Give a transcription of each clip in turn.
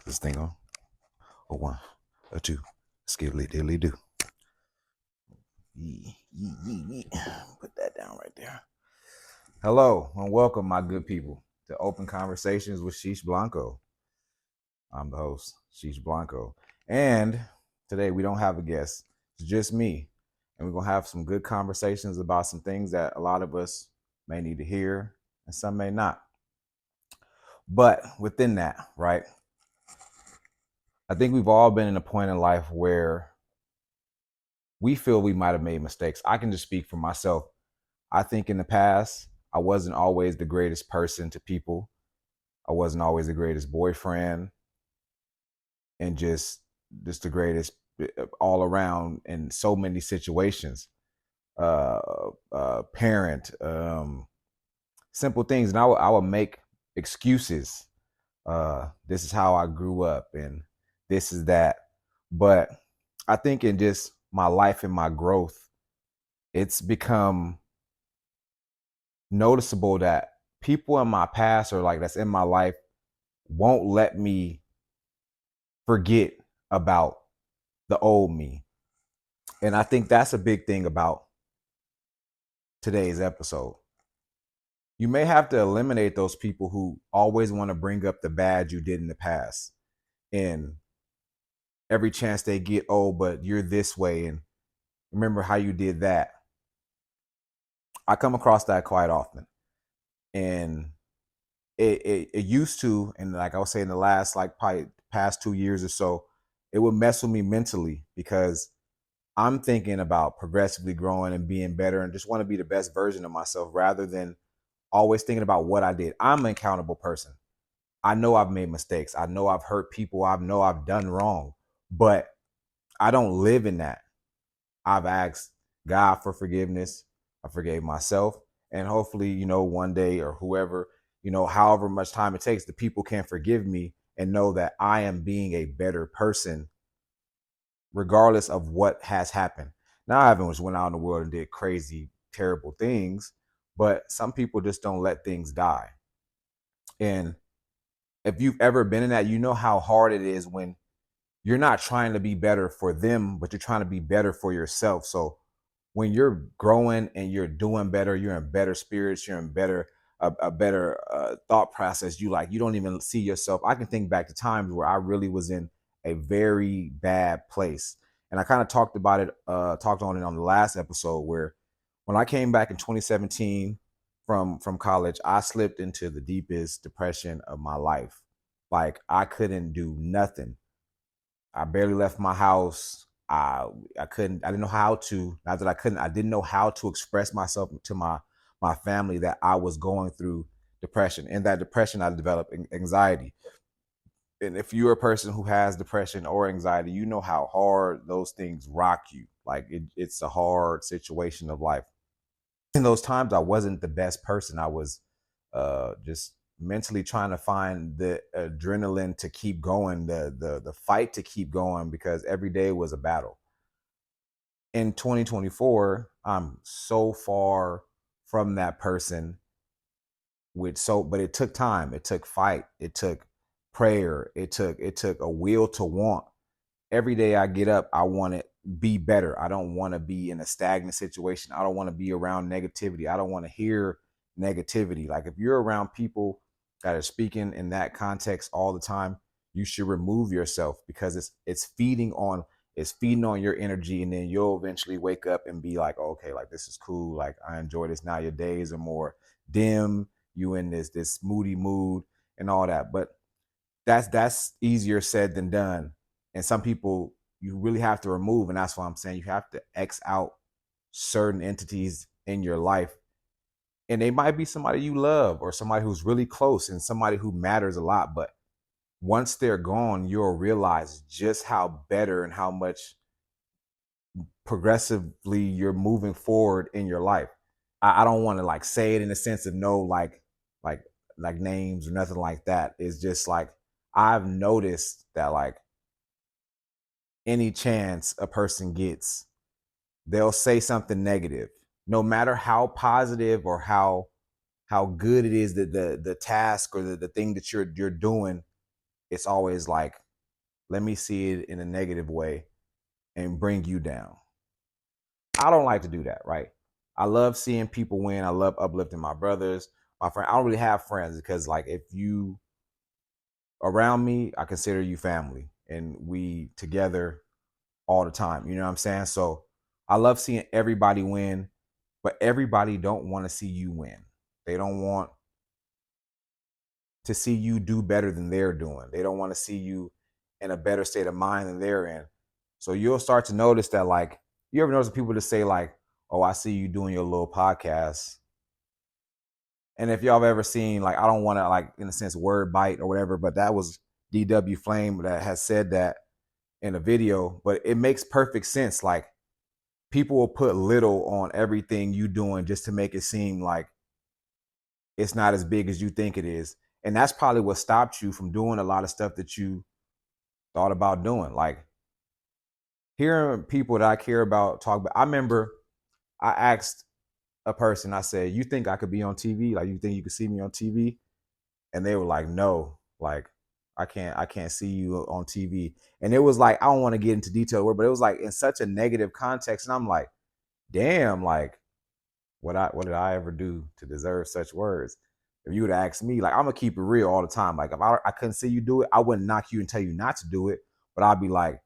This thing on? A one, a two, skiddly diddly do. Put that down right there. Hello and welcome, my good people, to Open Conversations with SheeshBlanco. I'm the host, SheeshBlanco. And today we don't have a guest. It's just me. And we're going to have some good conversations about some things that a lot of us may need to hear and some may not. But within that, right, I think we've all been in a point in life where we feel we might have made mistakes. I can just speak for myself. I think in the past, I wasn't always the greatest person to people. I wasn't always the greatest boyfriend and just the greatest all around in so many situations. Parent, simple things. And I would make excuses. This is how I grew up and this is that. But I think in just my life and my growth, it's become noticeable that people in my past or like that's in my life won't let me forget about the old me. And I think that's a big thing about today's episode. You may have to eliminate those people who always want to bring up the bad you did in the past. And every chance they get, oh, but you're this way. And remember how you did that. I come across that quite often. And it used to, and like I was saying, the last like probably past 2 years or so, it would mess with me mentally because I'm thinking about progressively growing and being better and just want to be the best version of myself rather than always thinking about what I did. I'm an accountable person. I know I've made mistakes. I know I've hurt people. I know I've done wrong, but I don't live in that. I've asked God for forgiveness. I forgave myself. And hopefully, one day or whoever, however much time it takes, the people can forgive me and know that I am being a better person regardless of what has happened. Now, I haven't just went out in the world and did crazy, terrible things, but some people just don't let things die. And if you've ever been in that, you know how hard it is when you're not trying to be better for them, but you're trying to be better for yourself. So when you're growing and you're doing better, you're in better spirits, you're in a better thought process. You don't even see yourself. I can think back to times where I really was in a very bad place, and I kind of talked on it on the last episode where when I came back in 2017 from college, I slipped into the deepest depression of my life. Like I couldn't do nothing. I barely left my house. I didn't know how to, not that I couldn't, I didn't know how to express myself to my family that I was going through depression. And that depression, I developed anxiety. And if you're a person who has depression or anxiety, you know how hard those things rock you. Like it's a hard situation of life. In those times, I wasn't the best person. I was just mentally trying to find the adrenaline to keep going, the fight to keep going, because every day was a battle. In 2024, I'm so far from that person but it took time, it took fight, it took prayer, it took a will to want. Every day I get up, I want to be better. I don't want to be in a stagnant situation. I don't want to be around negativity. I don't want to hear negativity. Like if you're around people that are speaking in that context all the time, you should remove yourself because it's feeding on your energy, and then you'll eventually wake up and be like, oh, okay, like this is cool. Like I enjoy this now. Your days are more dim. You in this moody mood and all that. But that's easier said than done. And some people you really have to remove, and that's why I'm saying you have to X out certain entities in your life. And they might be somebody you love or somebody who's really close and somebody who matters a lot. But once they're gone, you'll realize just how better and how much progressively you're moving forward in your life. I don't want to like say it in the sense of no like like names or nothing like that. It's just like I've noticed that like any chance a person gets, they'll say something negative, no matter how positive or how good it is that the task or the thing that you're doing. it's always like, let me see it in a negative way and bring you down. I don't like to do that, right? I love seeing people win. I love uplifting my brothers, my friend. I don't really have friends because, like, if you around me, I consider you family, and we together all the time. You know what I'm saying? So I love seeing everybody win, but everybody don't want to see you win. They don't want to see you do better than they're doing. They don't want to see you in a better state of mind than they're in. So you'll start to notice that, like, you ever notice people just say, like, oh, I see you doing your little podcast. And if y'all have ever seen, like, I don't want to, like, in a sense, word bite or whatever, but that was DW Flame that has said that in a video. But it makes perfect sense. Like, people will put little on everything you doing just to make it seem like it's not as big as you think it is. And that's probably what stopped you from doing a lot of stuff that you thought about doing. Like, hearing people that I care about talk about. I remember I asked a person, I said, you think I could be on TV? Like, you think you could see me on TV? And they were like, no, like, I can't see you on TV. And it was like, I don't want to get into detail, but it was like in such a negative context. And I'm like, damn, like, what did I ever do to deserve such words? If you would ask me, like, I'm gonna keep it real all the time. Like, if I couldn't see you do it, I wouldn't knock you and tell you not to do it, but I'd be like,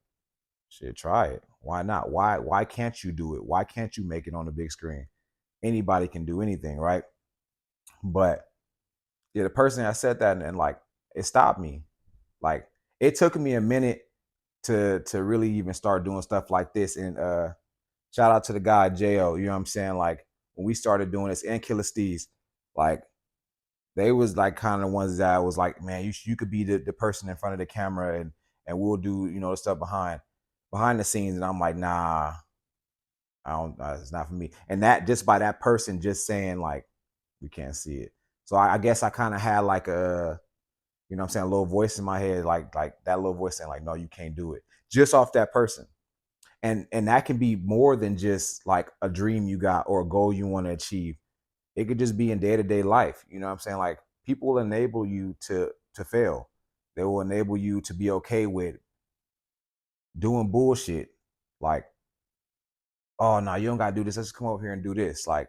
shit, try it. Why not? Why can't you do it? Why can't you make it on the big screen? Anybody can do anything, right? But yeah, the person that said that, and like, it stopped me. Like, it took me a minute to really even start doing stuff like this. And shout out to the guy Jo, you know what I'm saying? Like, when we started doing this, and Killer Steez, like, they was like kind of the ones that was like, man, you could be the person in front of the camera, and we'll do, the stuff behind the scenes. And I'm like, nah, I don't, it's not for me. And that, just by that person just saying, like, we can't see it. So I guess I kind of had like a, what I'm saying, a little voice in my head, like that little voice saying, like, no, you can't do it, just off that person. And that can be more than just like a dream you got or a goal you want to achieve. It could just be in day-to-day life. You know what I'm saying? Like, people will enable you to fail. They will enable you to be okay with doing bullshit. Like, oh no, you don't gotta do this. Let's just come over here and do this. Like,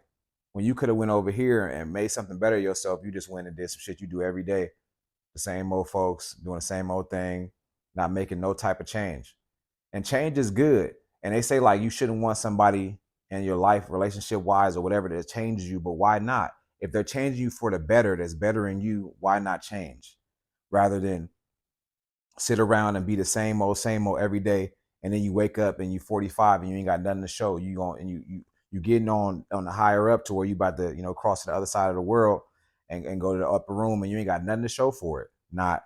when you could have went over here and made something better yourself, you just went and did some shit you do every day. The same old folks doing the same old thing, not making no type of change. And change is good. And they say, like, you shouldn't want somebody in your life, relationship wise or whatever, that changes you. But why not? If they're changing you for the better, that's bettering you, why not change? Rather than sit around and be the same old every day, and then you wake up and you 45 and you ain't got nothing to show. You going and you getting on the higher up to where you about to, cross to the other side of the world, and go to the upper room, and you ain't got nothing to show for it. Not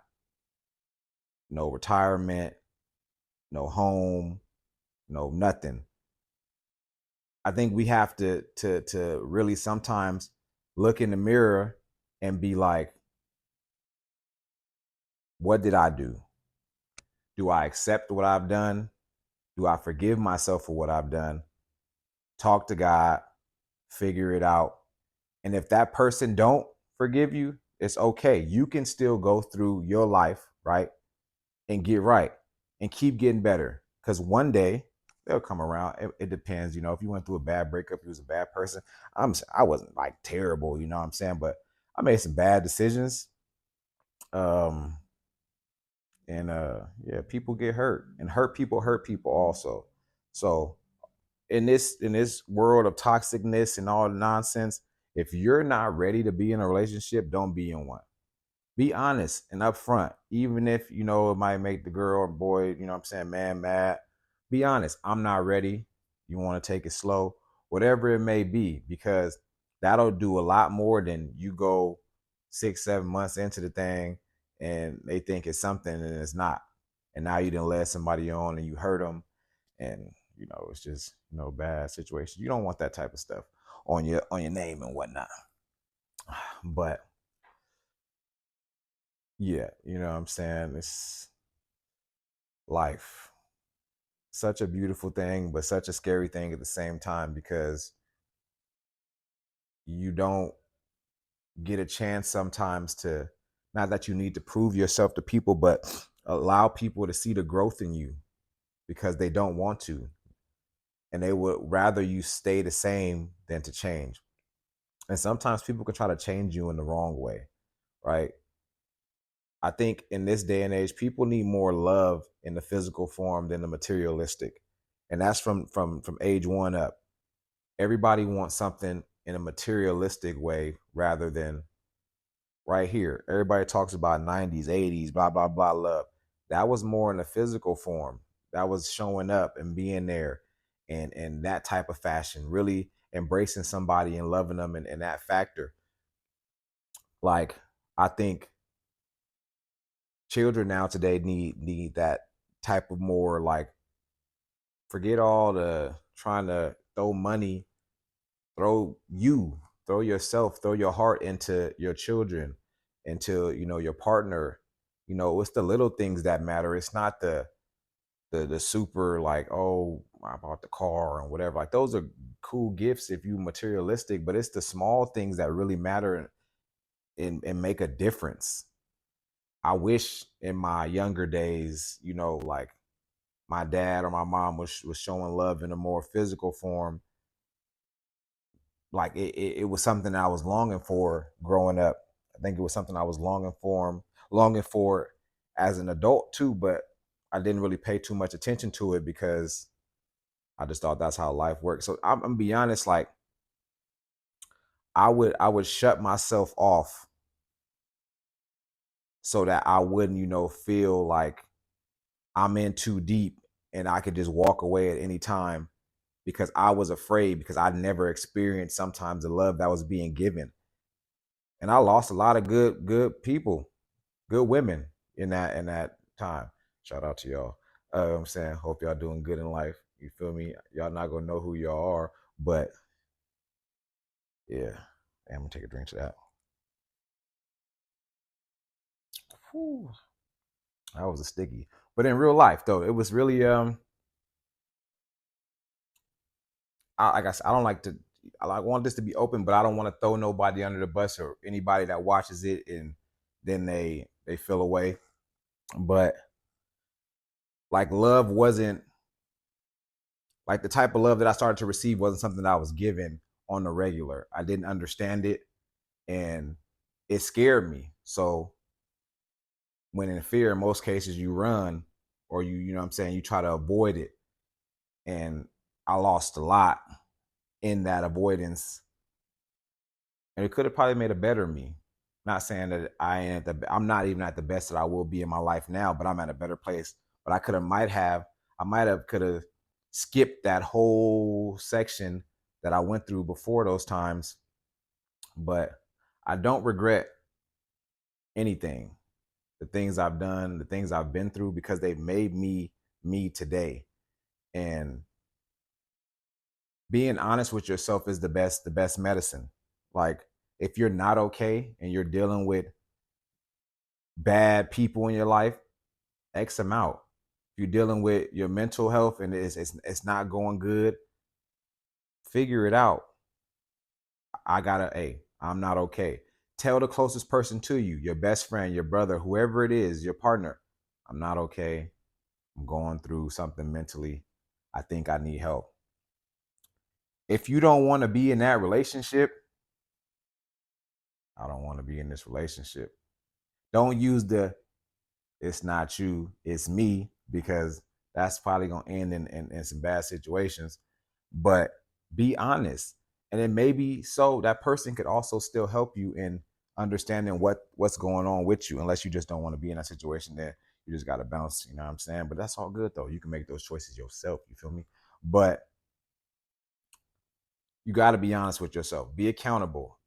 no retirement, no home, no nothing. I think we have to really sometimes look in the mirror and be like, what did I do? Do I accept what I've done? Do I forgive myself for what I've done? Talk to God, figure it out. And if that person don't forgive you, it's okay. You can still go through your life, right? And get right and keep getting better. Because one day they'll come around. It depends. If you went through a bad breakup, you was a bad person. I wasn't like terrible, you know what I'm saying? But I made some bad decisions. Um, and yeah, people get hurt, and hurt people also. So in this world of toxicness and all the nonsense, if you're not ready to be in a relationship, don't be in one. Be honest and upfront, even if it might make the girl or boy, what I'm saying, man, mad. Be honest. I'm not ready. You want to take it slow, whatever it may be, because that'll do a lot more than you go 6 7 months into the thing and they think it's something and it's not. And now you didn't let somebody on and you hurt them, and it's just bad situation. You don't want that type of stuff on your name and whatnot. But yeah, what I'm saying, it's life. Such a beautiful thing, but such a scary thing at the same time, because you don't get a chance sometimes to Not that you need to prove yourself to people, but allow people to see the growth in you because they don't want to. And they would rather you stay the same than to change. And sometimes people can try to change you in the wrong way, right? I think in this day and age, people need more love in the physical form than the materialistic. And that's from age one up. Everybody wants something in a materialistic way rather than right here. Everybody talks about 90s, 80s, blah, blah, blah, love. That was more in a physical form. That was showing up and being there and that type of fashion, really embracing somebody and loving them and that factor. Like, I think children now today need that type of more like forget all the trying to throw money, throw you, throw yourself, throw your heart into your children, into your partner. It's the little things that matter. It's not the super like, oh, I bought the car and whatever. Like those are cool gifts if you materialistic, but it's the small things that really matter and make a difference. I wish in my younger days, like my dad or my mom was showing love in a more physical form. Like it was something I was longing for growing up. I think it was something I was longing for as an adult too, but I didn't really pay too much attention to it because I just thought that's how life works. So I'm gonna be honest, like I would shut myself off so that I wouldn't, feel like I'm in too deep and I could just walk away at any time because I was afraid because I never experienced sometimes the love that was being given. And I lost a lot of good people, good women in that time. Shout out to y'all. I'm saying hope y'all doing good in life. You feel me? Y'all not gonna know who y'all are, but yeah. I'm gonna take a drink to that. Whew, that was a sticky. But in real life though, it was really like I said, I don't like to. I want this to be open, but I don't want to throw nobody under the bus or anybody that watches it and then they feel away. But like love wasn't like the type of love that I started to receive wasn't something that I was given on the regular. I didn't understand it and it scared me. So when in fear, in most cases you run or you know what I'm saying, you try to avoid it. And I lost a lot in that avoidance and it could have probably made a better me. Not saying that I'm not even at the best that I will be in my life now, but I'm at a better place. But I might have could have skipped that whole section that I went through before those times. But I don't regret anything, the things I've done, the things I've been through, because they've made me today. And being honest with yourself is the best medicine. Like if you're not okay and you're dealing with bad people in your life, X them out. If you're dealing with your mental health and it's not going good, figure it out. I'm not okay. Tell the closest person to you, your best friend, your brother, whoever it is, your partner, I'm not okay. I'm going through something mentally. I think I need help. If you don't want to be in that relationship, I don't want to be in this relationship. Don't use the it's not you, it's me, because that's probably going to end in some bad situations. But be honest. And then maybe so that person could also still help you in understanding what's going on with you, unless you just don't want to be in that situation there. You just got to bounce, you know what I'm saying? But that's all good though. You can make those choices yourself, you feel me? But you got to be honest with yourself. Be accountable.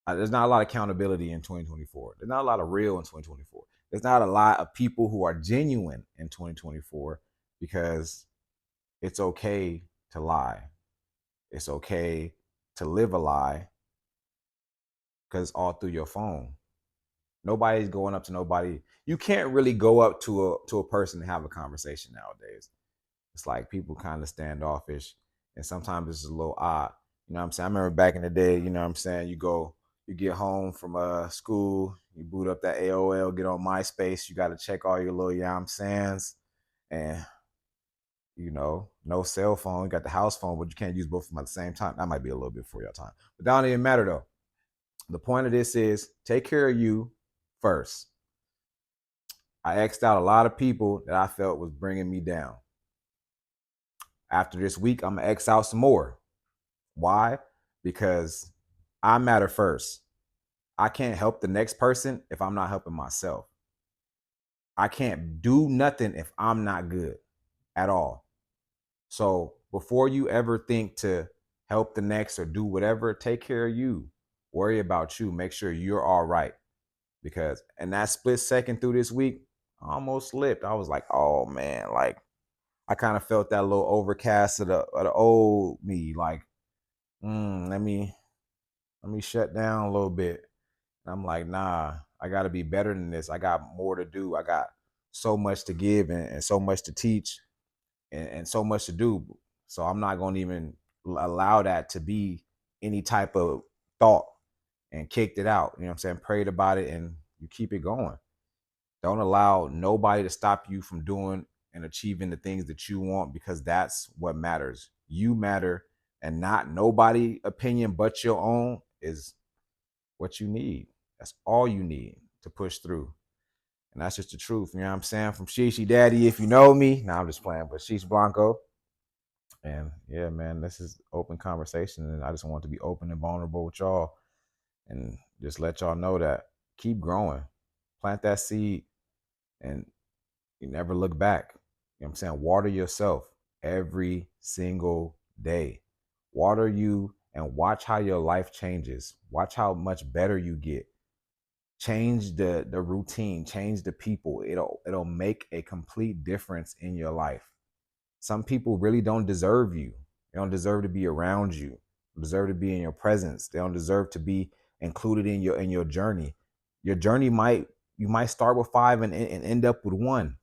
There's not a lot of accountability in 2024. There's not a lot of real in 2024. There's not a lot of people who are genuine in 2024 because it's okay to lie. It's okay to live a lie because it's all through your phone. Nobody's going up to nobody. You can't really go up to a person and have a conversation nowadays. It's like people kind of standoffish, and sometimes it's a little odd. You know what I'm saying? I remember back in the day, you know what I'm saying, you get home from school, You boot up that AOL, get on MySpace. You got to check all your little yam sands, and no cell phone. You got the house phone, but you can't use both of them at the same time. That might be a little bit for your time, but that don't even matter though. The point of this is take care of you first. I X'd out a lot of people that I felt was bringing me down. After this week, I'm gonna X out some more. Why? Because I matter first. I can't help the next person if I'm not helping myself. I can't do nothing if I'm not good at all. So before you ever think to help the next or do whatever, take care of you. Worry about you. Make sure you're all right. Because in that split second through this week, I almost slipped. I was like, oh man, like I kind of felt that little overcast of the old me. Like, let me shut down a little bit. And I'm like, nah, I got to be better than this. I got more to do. I got so much to give and so much to teach and so much to do. So I'm not going to even allow that to be any type of thought, and kicked it out. You know what I'm saying? Prayed about it, and you keep it going. Don't allow nobody to stop you from doing and achieving the things that you want, because that's what matters. You matter, and not nobody opinion but your own is what you need. That's all you need to push through. And that's just the truth. You know what I'm saying? From Sheesh Daddy, if you know me. Now I'm just playing, but SheeshBlanco. And yeah, man, this is open conversation. And I just want to be open and vulnerable with y'all and just let y'all know that keep growing. Plant that seed and you never look back. You know what I'm saying? Water yourself every single day. Water you and watch how your life changes. Watch how much better you get. Change the routine, change the people. It'll make a complete difference in your life. Some people really don't deserve you. They don't deserve to be around you. They deserve to be in your presence. They don't deserve to be included in your journey. Your journey you might start with 5 and end up with 1.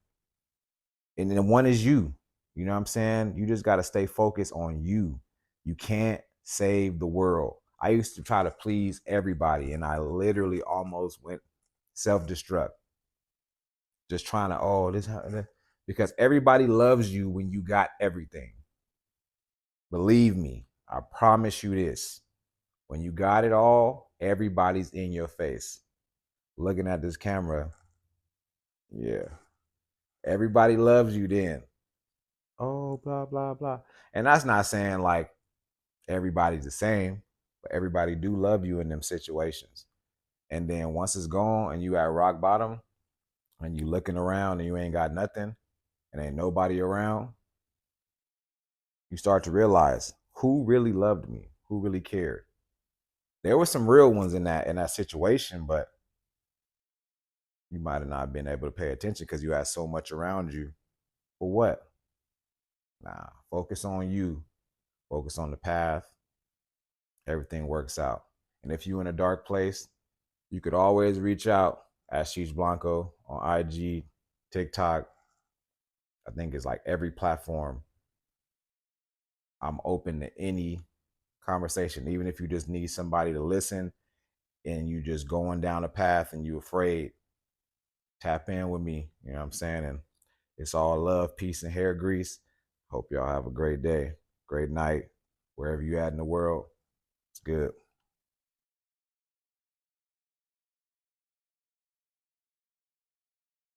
And then 1 is you. You know what I'm saying? You just got to stay focused on you. You can't save the world. I used to try to please everybody, and I literally almost went self-destruct. Just trying to, because everybody loves you when you got everything. Believe me, I promise you this. When you got it all, everybody's in your face. Looking at this camera, yeah. Everybody loves you then. Oh, blah, blah, blah. And that's not saying like everybody's the same, but everybody do love you in them situations. And then once it's gone and you at rock bottom and you looking around and you ain't got nothing and ain't nobody around, you start to realize who really loved me, who really cared. There were some real ones in that situation, but you might have not been able to pay attention because you had so much around you. For what? Nah, focus on you. Focus on the path. Everything works out. And if you're in a dark place, you could always reach out at SheeshBlanco on IG, TikTok. I think it's like every platform. I'm open to any conversation, even if you just need somebody to listen and you just going down a path and you afraid, tap in with me. You know what I'm saying? And it's all love, peace, and hair grease. Hope y'all have a great day, great night, wherever you at in the world. It's good.